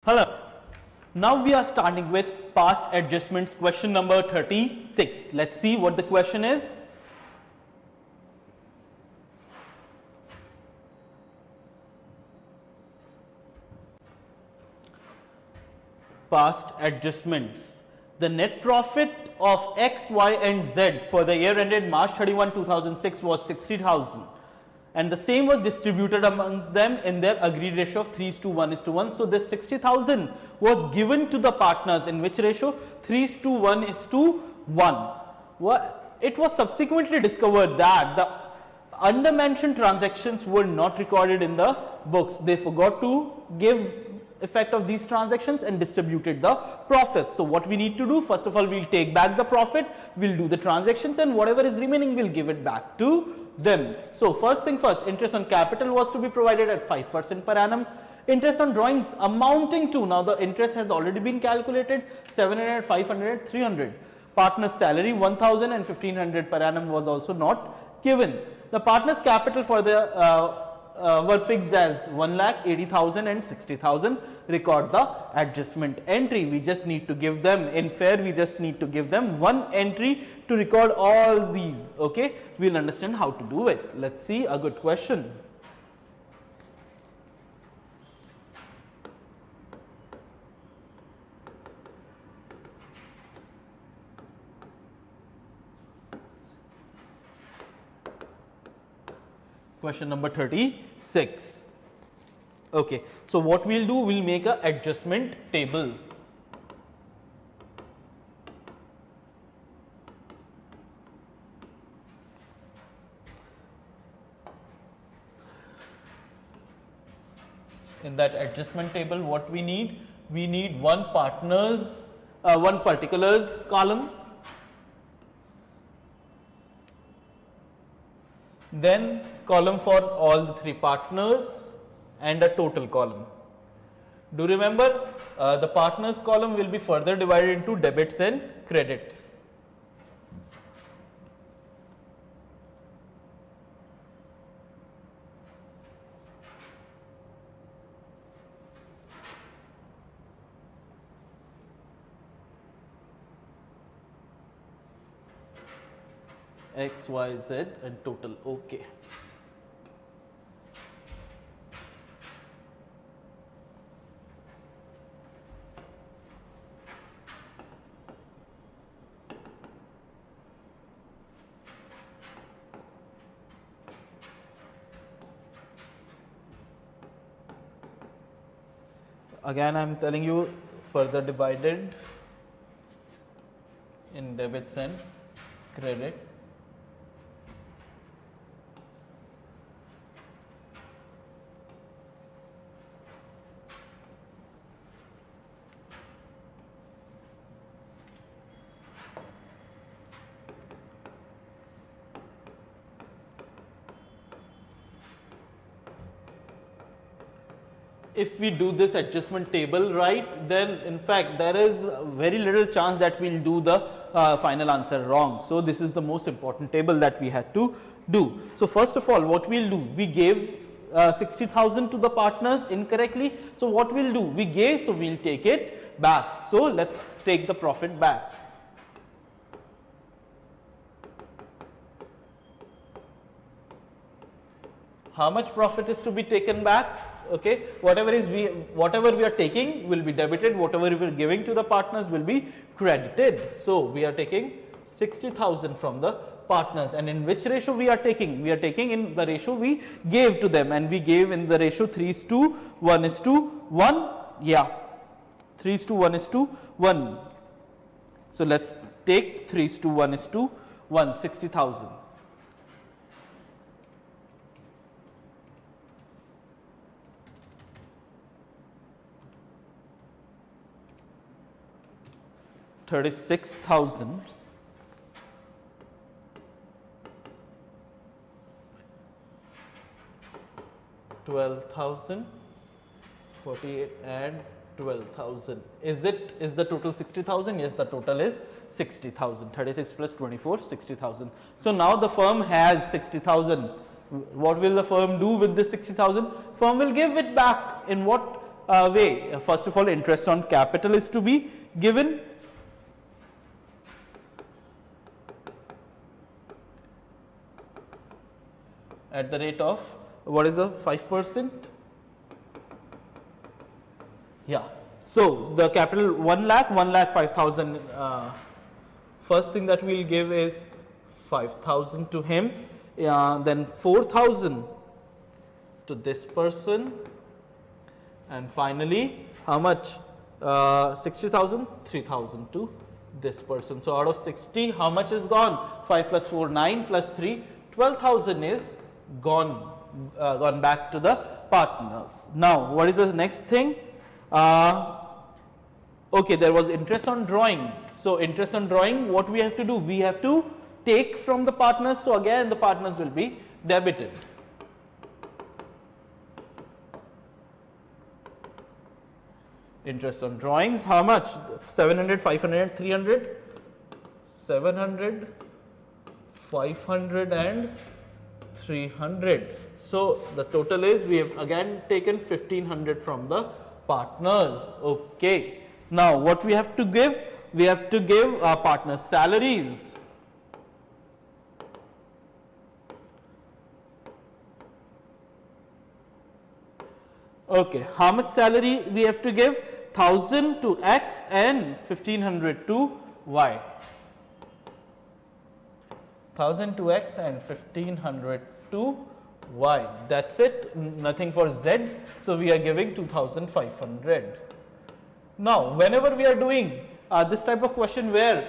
Hello. Now we are starting with past adjustments, question number 36. Let's see what the question is. Past adjustments. The net profit of X, Y and Z for the year ended March 31, 2006 was 60,000 and the same was distributed amongst them in their agreed ratio of 3:1:1. So this 60,000 was given to the partners in which ratio? 3:1:1. It was subsequently discovered that the under mentioned transactions were not recorded in the books. They forgot to give effect of these transactions and distributed the profits. So what we need to do, first of all, we'll take back the profit, we'll do the transactions, and whatever is remaining we'll give it back to them. So first thing first, interest on capital was to be provided at 5% per annum. Interest on drawings amounting to, now the interest has already been calculated, 700, 500, 300. Partner's salary 1000 and 1500 per annum was also not given. The partner's capital for the were fixed as 1,80,000 and 60,000. Record the adjustment entry. We just need to give them, in fair, we just need to give them one entry to record all these. Okay, we'll understand how to do it. Let's see a good question. Question number 36. Okay, so what we'll do, we'll make a adjustment table. In that adjustment table, what we need one particulars column, then column for all the three partners and a total column. Do remember, the partners column will be further divided into debits and credits. X, Y, Z and total. Okay. Again, I am telling you, further divided in debits and credit. If we do this adjustment table right, then in fact there is very little chance that we'll do the final answer wrong. So this is the most important table that we had to do. So first of all, what we'll do, we gave 60,000 to the partners incorrectly. So what we'll do, we gave, so we'll take it back. So let's take the profit back. How much profit is to be taken back? Okay, whatever we are taking will be debited, whatever we are giving to the partners will be credited. So we are taking 60,000 from the partners, and in which ratio we are taking? We are taking in the ratio we gave to them, and we gave in the ratio 3:1:1. Yeah, 3:1:1. So let's take 3:1:1, 60,000. $36,000 $12,000 48 and 12,000. Is the total 60,000? Yes, the total is 60,000. 36 plus 24, 60,000. So now the firm has 60,000. What will the firm do with this 60,000? Firm will give it back in what way. First of all, interest on capital is to be given. At the rate of, what is the 5%? Yeah. So the capital 1 lakh, 1,05,000. First thing that we'll give is 5,000 to him, then 4,000 to this person, and finally how much? 60,000, 3,000 to this person. So out of 60, how much is gone? 5 plus 4, 9 plus 3, 12,000 is gone back to the partners. Now what is the next thing? Okay, there was interest on drawing. So interest on drawing, what we have to do? We have to take from the partners. So again the partners will be debited. Interest on drawings, how much? 700, 500, 300, 700, 500 and 300. So the total is, we have again taken 1500 from the partners. Okay. Now what we have to give? We have to give our partners salaries. Okay, how much salary we have to give? 1000 to X and 1500 to Y. 1000 to X and 1500 to Y. That's it, nothing for Z. So we are giving 2500. Now, whenever we are doing this type of question where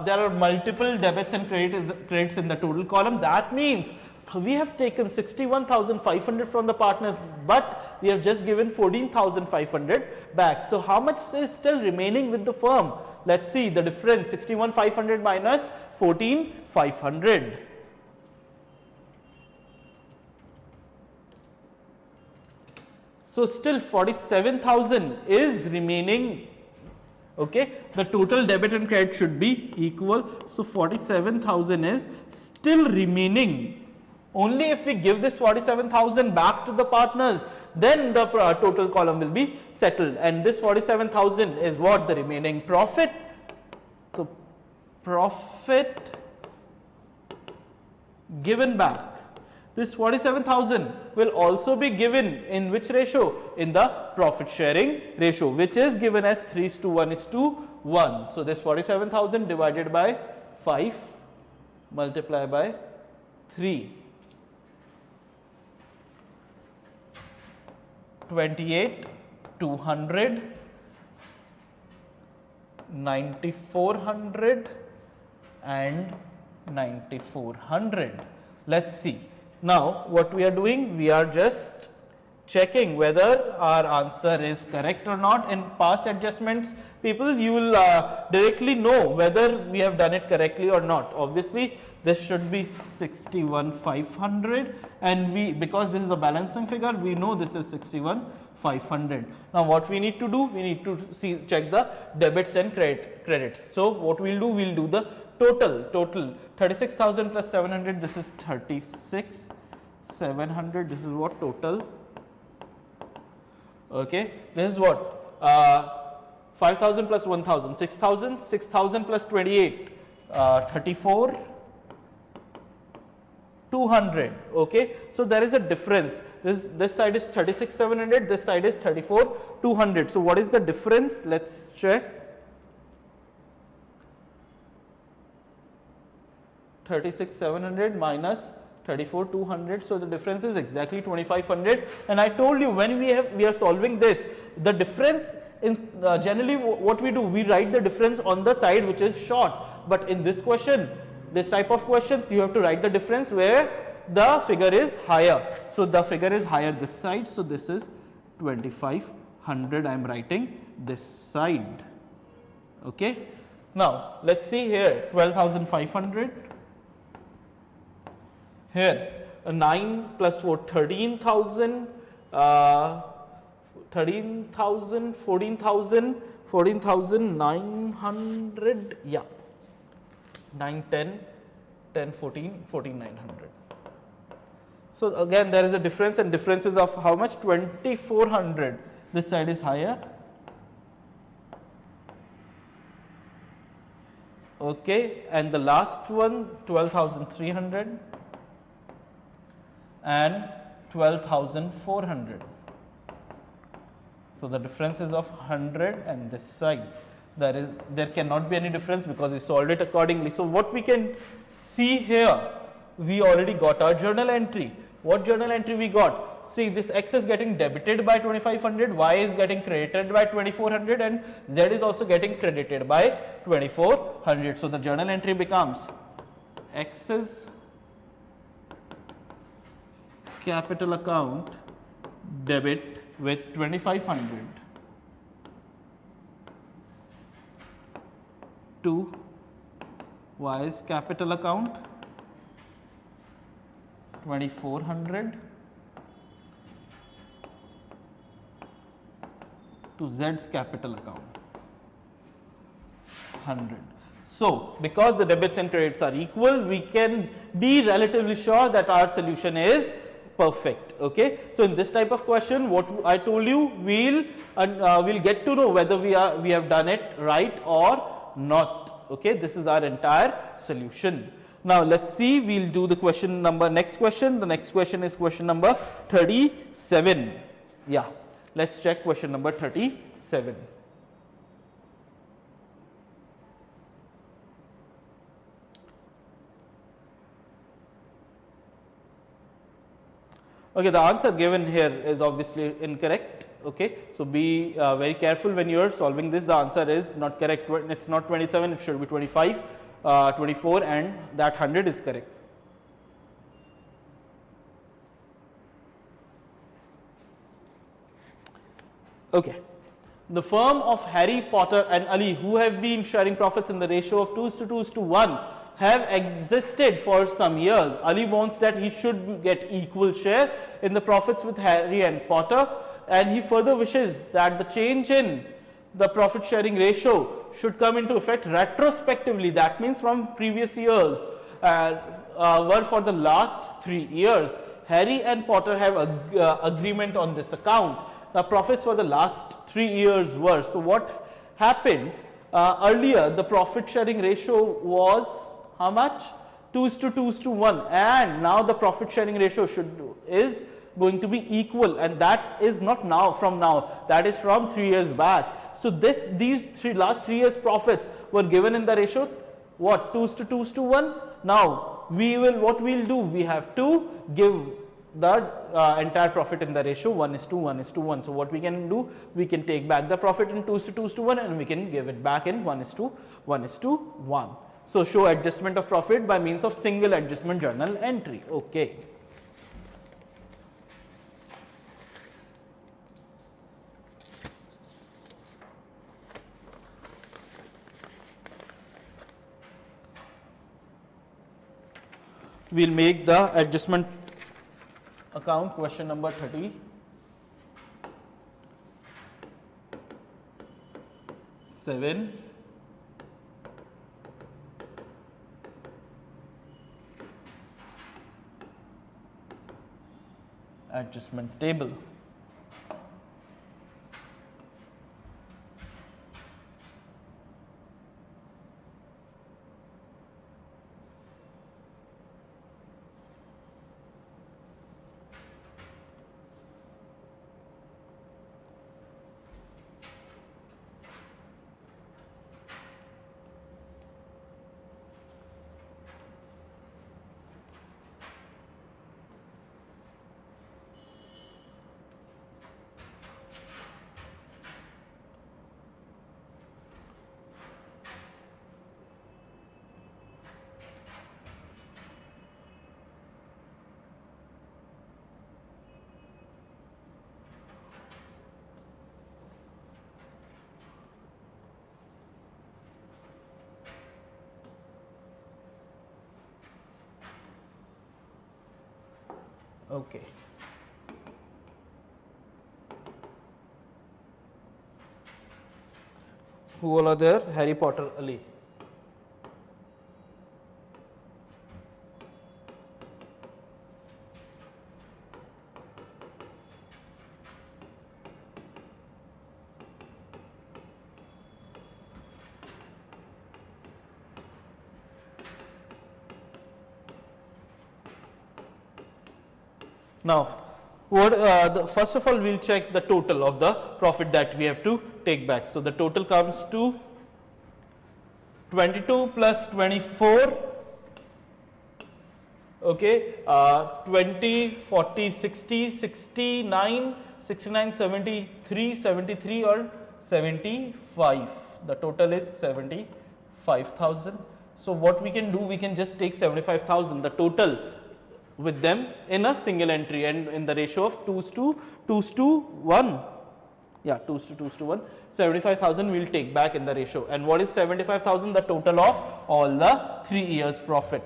there are multiple debits and credits in the total column, that means we have taken 61,500 from the partners, but we have just given 14,500 back. So how much is still remaining with the firm? Let's see the difference, 61,500 minus 14,500. So still 47,000 is remaining. Okay, the total debit and credit should be equal. So 47,000 is still remaining. Only if we give this 47,000 back to the partners, then the total column will be settled. And this 47,000 is what? The remaining profit. So profit given back. This 47,000 will also be given in which ratio? In the profit sharing ratio, which is given as 3:1:1. So this 47,000 divided by 5 multiplied by 3. 28,200, 9,400 and 9,400. Let's see. Now what we are doing, we are just checking whether our answer is correct or not. In past adjustments, people, you will directly know whether we have done it correctly or not. Obviously this should be 61,500, and because this is a balancing figure, we know this is 61,500. Now what we need to do, we need to check the debits and credits. So what we'll do, we'll do the total 36,000 plus 700, this is 36,700, this is what total. Okay, this is what 5,000 plus 1,000, 6,000, 6,000 plus 28, 34,200. Okay, so there is a difference. This side is 36,700, this side is 34,200. So what is the difference? Let's check. 36,700 minus 34,200. So the difference is exactly 2,500. And I told you, when we are solving this, the difference in generally what we do, we write the difference on the side which is short. But in this question, this type of questions, you have to write the difference where the figure is higher. So the figure is higher this side. So this is 2,500. I am writing this side. Okay. Now let's see here, 12,500. Here 9 plus 4, 13,000, 13,000, 14,000, 14,900, yeah, 9, 10, 10, 14, 14,900. So again there is a difference, and difference is of how much? 2,400. this side is higher. Okay, and the last one 12,300 and 12,400. So the difference is of 100 and this side. There cannot be any difference because we solved it accordingly. So what we can see here, we already got our journal entry. What journal entry we got? See, this X is getting debited by 2500, Y is getting credited by 2400 and Z is also getting credited by 2400. So the journal entry becomes X's capital account debit with 2500 to Y's capital account 2400 to Z's capital account 100. So, because the debits and credits are equal, we can be relatively sure that our solution is perfect. Okay. So, in this type of question, what I told you, we'll get to know whether we have done it right or not. Okay. This is our entire solution. Now, let's see, we'll do the question number, next question. The next question is question number 37. Yeah. Let's check question number 37. Okay, the answer given here is obviously incorrect. Okay, so be very careful when you are solving this. The answer is not correct. It's not 27, it should be 25, 24, and that 100 is correct. Okay. The firm of Harry Potter and Ali, who have been sharing profits in the ratio of 2:1, have existed for some years. Ali wants that he should get equal share in the profits with Harry and Potter, and he further wishes that the change in the profit sharing ratio should come into effect retrospectively. That means from previous years, were for the last 3 years. Harry and Potter have agreement on this account. The profits for the last 3 years were. So what happened earlier, the profit sharing ratio was how much? 2:1, and now the profit sharing ratio is going to be equal, and that is not now from now, that is from 3 years back. So these last 3 years profits were given in the ratio what? 2:1. Now what we'll do, we have to give the entire profit in the ratio 1:1. So what we can do, we can take back the profit in 2:1 and we can give it back in 1:1. So show adjustment of profit by means of single adjustment journal entry. Okay. We'll make the adjustment account question number 37. Adjustment table. Okay. Who all are there? Harry Potter, Ali. Now, first of all, we'll check the total of the profit that we have to take back. So, the total comes to 22 plus 24, okay, 20, 40, 60, 69, 69, 73, 73 or 75. The total is 75,000. So, what we can do, we can just take 75,000, the total with them in a single entry and in the ratio of 2:1. Yeah, 2:1. 75,000 we will take back in the ratio. And what is 75,000? The total of all the 3 years profit.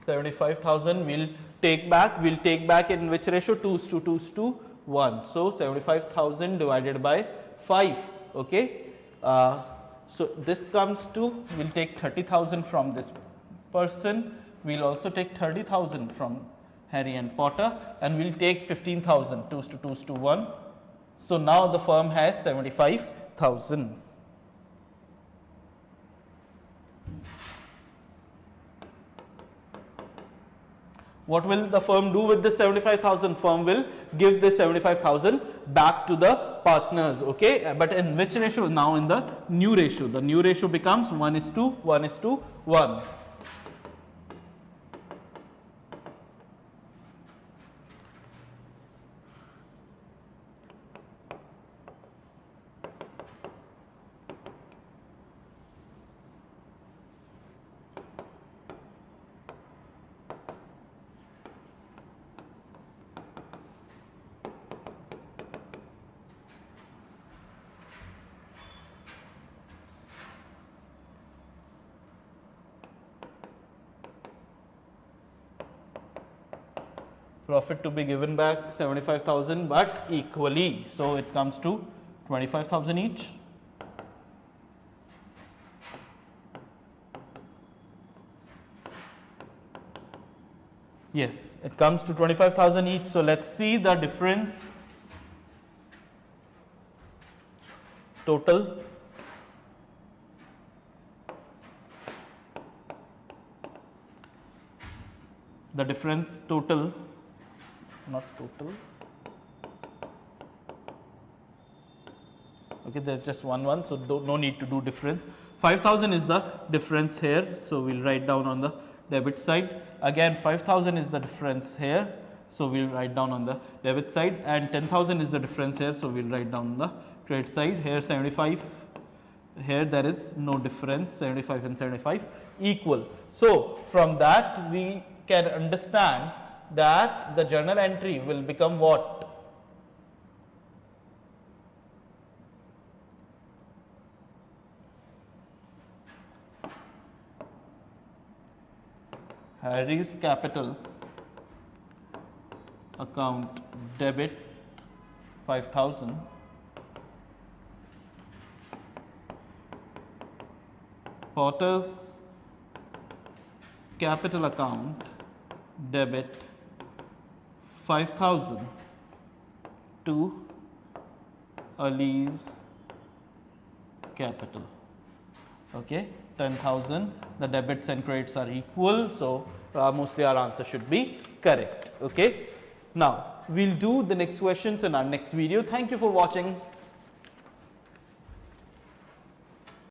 $75,000 we'll take back. We'll take back in which ratio? 2:1. So 75,000 divided by 5. Okay. So this comes to, we'll take 30,000 from this person. We'll also take 30,000 from Harry and Potter, and we'll take 15,000. 2:1. So now the firm has 75,000. What will the firm do with the 75,000? Firm will give the 75,000 back to the partners, okay? But in which ratio? Now in the new ratio. The new ratio becomes 1:1:1. Profit to be given back 75,000 but equally. So it comes to 25,000 each. Yes, it comes to 25,000 each. So let's see the difference. Total. The difference total. Not total. Okay, there's just one, so no need to do difference. 5,000 is the difference here, so we'll write down on the debit side. Again, 5,000 is the difference here, so we'll write down on the debit side, and 10,000 is the difference here, so we'll write down on the credit side. Here 75, here there is no difference, 75 and 75 equal. So from that we can understand that the journal entry will become what? Harry's capital account debit 5,000. Potter's capital account debit 5,000 to Ali's capital. Okay, 10,000. The debits and credits are equal, so mostly our answer should be correct. Okay, now we'll do the next questions in our next video. Thank you for watching.